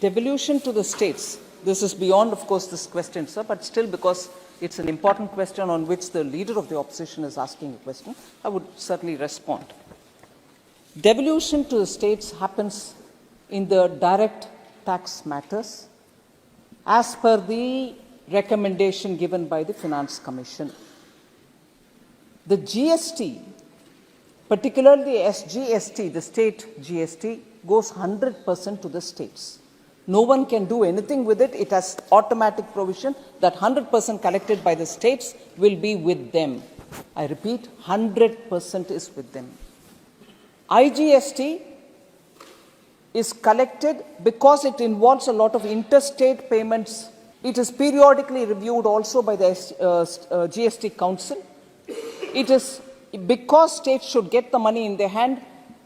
Devolution to the states. This is beyond, of course, this question, sir, but still, because it's an important question on which the leader of the opposition is asking a question, I would certainly respond. Devolution to the states happens in the direct tax matters as per the recommendation given by the Finance Commission. The GST, particularly the SGST, the state GST, goes 100% to the states. No one can do anything with it. It has automatic provision that 100% collected by the states will be with them. I repeat, 100% is with them. IGST is collected because it involves a lot of interstate payments. It is periodically reviewed also by the GST Council. It is because states should get the money in their hand,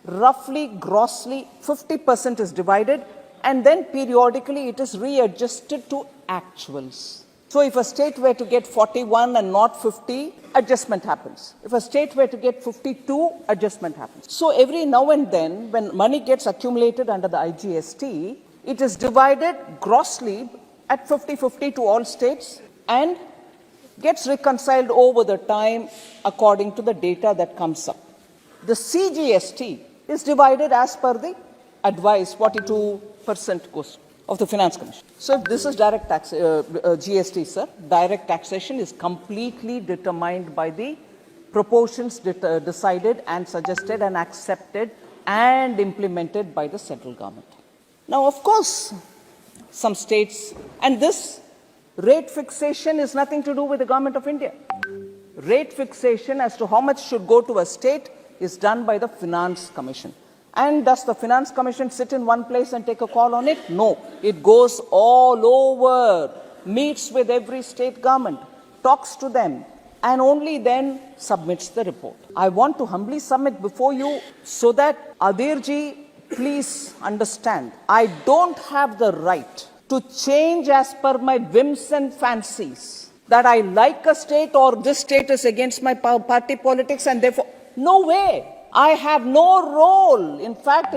roughly, grossly, 50% is divided, and then periodically it is readjusted to actuals. So if a state were to get 41 and not 50, adjustment happens. If a state were to get 52, adjustment happens. So every now and then, when money gets accumulated under the IGST, it is divided grossly at 50-50 to all states and gets reconciled over the time according to the data that comes up. The CGST is divided as per the advice, 42% goes of the Finance Commission. So if this is direct tax, GST, sir, direct taxation is completely determined by the proportions decided and suggested and accepted and implemented by the central government. Now, of course, some states, and this rate fixation is nothing to do with the Government of India. Rate fixation as to how much should go to a state is done by the Finance Commission. And does the Finance Commission sit in one place and take a call on it? No. It goes all over, meets with every state government, talks to them, and only then submits the report. I want to humbly submit before you so that Adirji, please understand, I don't have the right to change as per my whims and fancies, that I like a state or this state is against my party politics and therefore, no way. I have no role. In fact,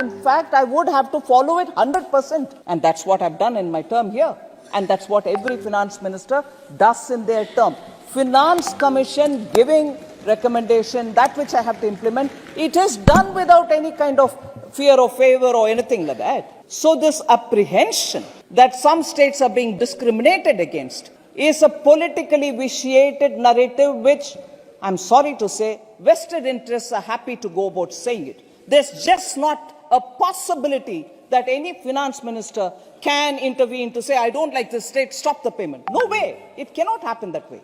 I would have to follow it 100%. And that's what I've done in my term here. And that's what every finance minister does in their term. Finance Commission giving recommendation, that which I have to implement, it is done without any kind of fear or favor or anything like that. So this apprehension that some states are being discriminated against is a politically vitiated narrative which, I'm sorry to say, vested interests are happy to go about saying it. There's just not a possibility that any finance minister can intervene to say, I don't like this state, stop the payment. No way. It cannot happen that way.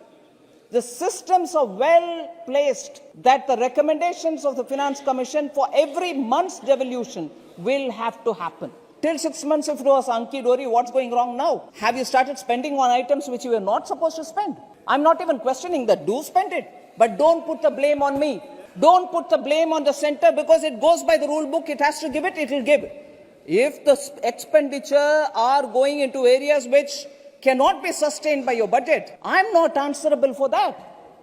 The systems are well placed that the recommendations of the Finance Commission for every month's devolution will have to happen. Till 6 months, if it was Anki Dori, what's going wrong now? Have you started spending on items which you were not supposed to spend? I'm not even questioning that. Do spend it. But don't put the blame on me. Don't put the blame on the center because it goes by the rule book. It has to give it, it will give it. If the expenditure are going into areas which cannot be sustained by your budget, I'm not answerable for that.